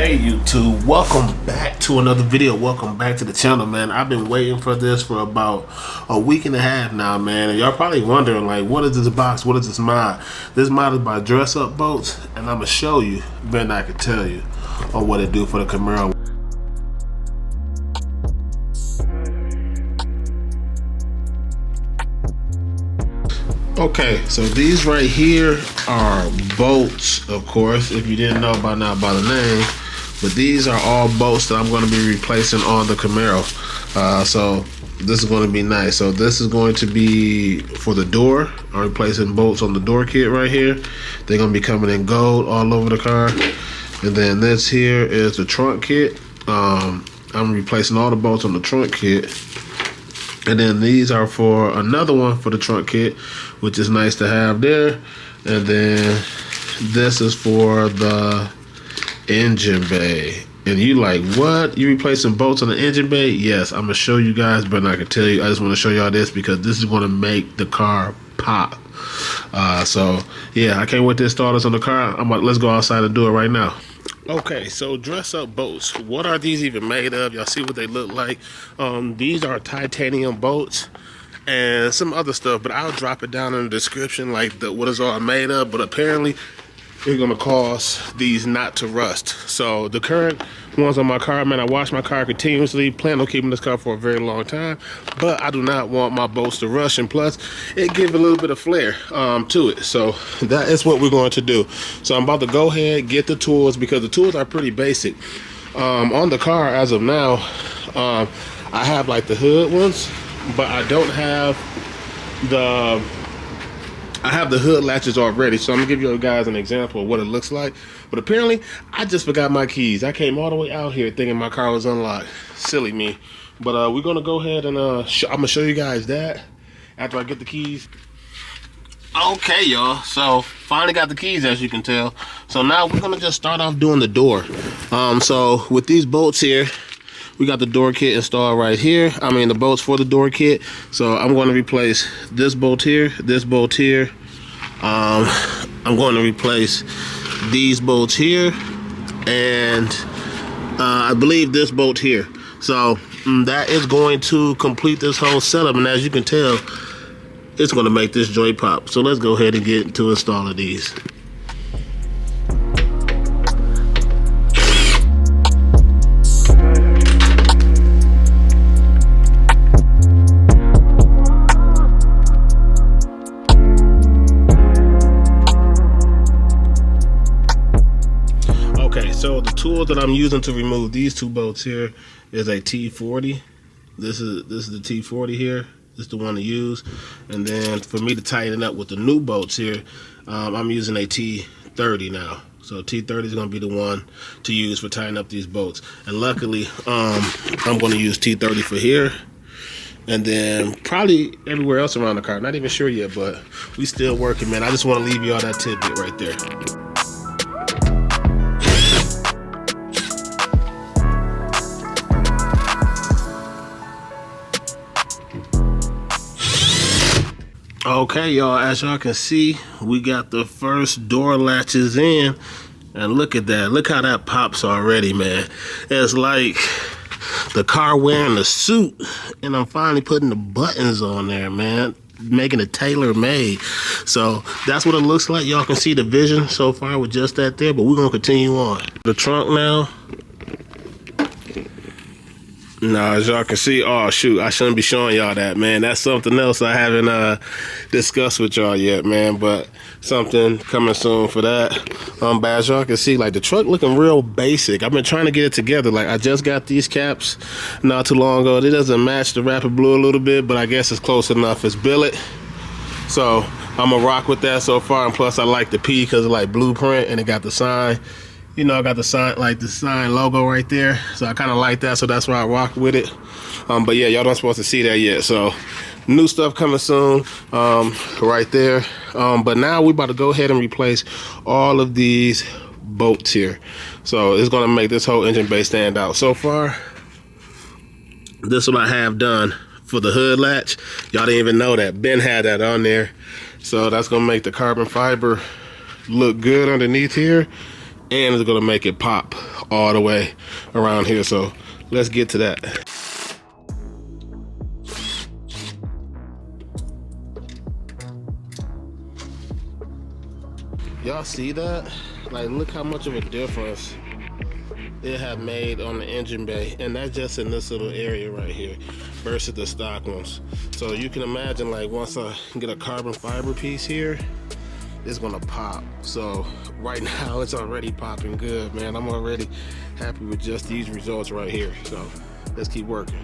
Hey YouTube, welcome back to another video. Welcome back to the channel, man. I've been waiting for this for about a week and a half now, man, and y'all probably wondering, like, what is this box, what is this mod? This mod is by Dress Up Boats, and I'm gonna show you, better than I can tell you, on what it do for the Camaro. Okay, so these right here are bolts, of course, if you didn't know by now by the name, but these are all bolts that I'm going to be replacing on the Camaro. So this is going to be nice. So this is going to be for the door. I'm replacing bolts on the door kit right here. They're going to be coming in gold all over the car. And then this here is the trunk kit. I'm replacing all the bolts on the trunk kit. And then these are for another one for the trunk kit, which is nice to have there. And then this is for the engine bay. And you like, what? You replacing bolts on the engine bay? Yes, I'm gonna show you guys, but I can tell you, I just want to show y'all this because this is going to make the car pop. So yeah, I can't wait to install this on the car. Let's go outside and do it right now. Okay, so Dress Up Boats. What are these even made of? Y'all see what they look like? These are titanium bolts and some other stuff, but I'll drop it down in the description, like what is all made of. But apparently, it's gonna cause these not to rust. So the current ones on my car, man, I wash my car continuously. Plan on keeping this car for a very long time, but I do not want my bolts to rust, and plus it gives a little bit of flair to it. So that is what we're going to do. So I'm about to go ahead, get the tools, because the tools are pretty basic. On the car as of now, I have like the hood ones, but I don't have the hood latches already, so I'm gonna give you guys an example of what it looks like. But apparently, I just forgot my keys. I came all the way out here thinking my car was unlocked. Silly me. But we're gonna go ahead and I'm gonna show you guys that after I get the keys. Okay, y'all. So finally got the keys, as you can tell. So now we're gonna just start off doing the door. So with these bolts here, we got the door kit installed right here. I mean, the bolts for the door kit. So I'm going to replace this bolt here, this bolt here. I'm going to replace these bolts here, and I believe this bolt here. So that is going to complete this whole setup. And as you can tell, it's going to make this joint pop. So let's go ahead and get to installing these. So the tool that I'm using to remove these two bolts here is a T40. This is the T40 here. This is the one to use. And then for me to tighten it up with the new bolts here, I'm using a T30 now. So T30 is going to be the one to use for tightening up these bolts. And luckily, I'm going to use T30 for here. And then probably everywhere else around the car. Not even sure yet, but we still working, man. I just want to leave you all that tidbit right there. Okay, y'all, as y'all can see, we got the first door latches in, and look at that. Look how that pops already, man. It's like the car wearing a suit, and I'm finally putting the buttons on there, man, making it tailor-made. So that's what it looks like. Y'all can see the vision so far with just that there, but we're gonna continue on. The trunk now. Now, as y'all can see, oh shoot, I shouldn't be showing y'all that, man. That's something else I haven't discussed with y'all yet, man, but something coming soon for that. But as y'all can see, like, the truck looking real basic. I've been trying to get it together. Like, I just got these caps not too long ago. It doesn't match the Rapid Blue a little bit, but I guess it's close enough. It's billet, so I'm gonna rock with that so far. And plus, I like the P because of like blueprint, and it got the sign. You know, I got the sign, like the sign logo right there. So I kind of like that. So that's why I rock with it. But yeah, y'all not supposed to see that yet. So new stuff coming soon right there. But now we about to go ahead and replace all of these bolts here. So it's going to make this whole engine bay stand out. So far, this is what I have done for the hood latch. Y'all didn't even know that. Ben had that on there. So that's going to make the carbon fiber look good underneath here. And it's gonna make it pop all the way around here. So let's get to that. Y'all see that? Like, look how much of a difference it have made on the engine bay, and that's just in this little area right here versus the stock ones. So you can imagine, like, once I get a carbon fiber piece here, it's gonna pop. So right now it's already popping good, man. I'm already happy with just these results right here. So let's keep working.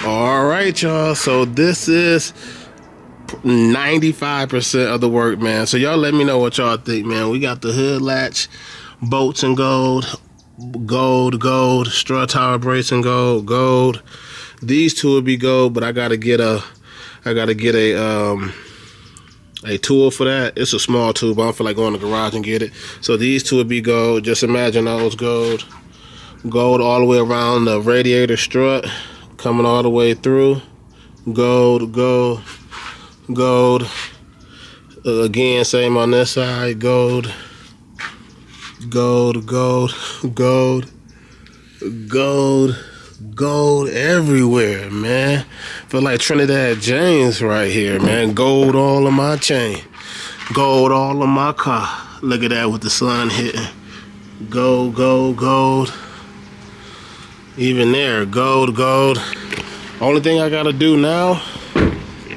All right, y'all, so this is 95% of the work, man. So y'all let me know what y'all think, man. We got the hood latch bolts in gold, strut tower brace in gold. These two would be gold, but I gotta get a tool for that. It's a small tool, but I don't feel like going to the garage and get it. So these two would be gold. Just imagine those gold all the way around the radiator strut, coming all the way through. Gold. Again, same on this side. Gold everywhere, man. Feel like Trinidad James right here, man. Gold all on my chain, gold all on my car. Look at that with the sun hitting. Gold. Even there, gold. Only thing I gotta do now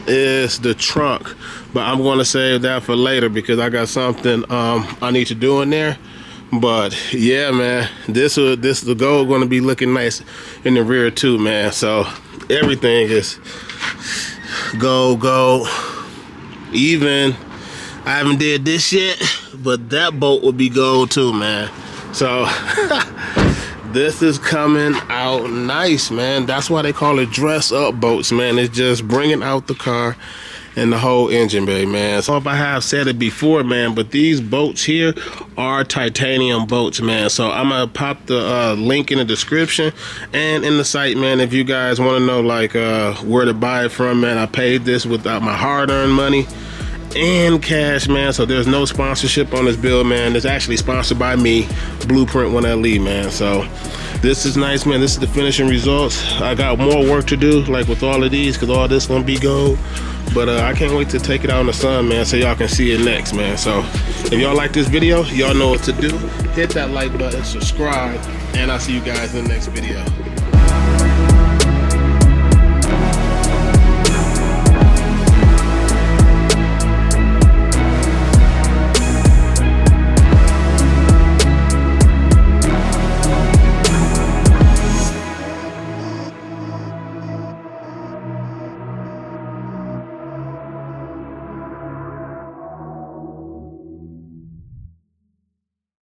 is the trunk, but I'm gonna save that for later because I got something I need to do in there. But yeah, man, the gold gonna be looking nice in the rear too, man. So everything is gold. Even I haven't did this yet, but that bolt will be gold too, man. So this is coming out nice, man. That's why they call it dress up bolts, man. It's just bringing out the car and the whole engine bay, man. So if I have said it before, man, but these bolts here are titanium bolts, man. So I'm gonna pop the link in the description and in the site, man, if you guys want to know like where to buy it from, man. I paid this without my hard-earned money and cash, man. So there's no sponsorship on this build, man. It's actually sponsored by me, Blueprint 1LE, man. So this is nice, man. This is the finishing results. I got more work to do, like with all of these, because all this gonna be gold. But I can't wait to take it out in the sun, man, so y'all can see it next, man. So if y'all like this video, y'all know what to do. Hit that like button, subscribe, and I'll see you guys in the next video.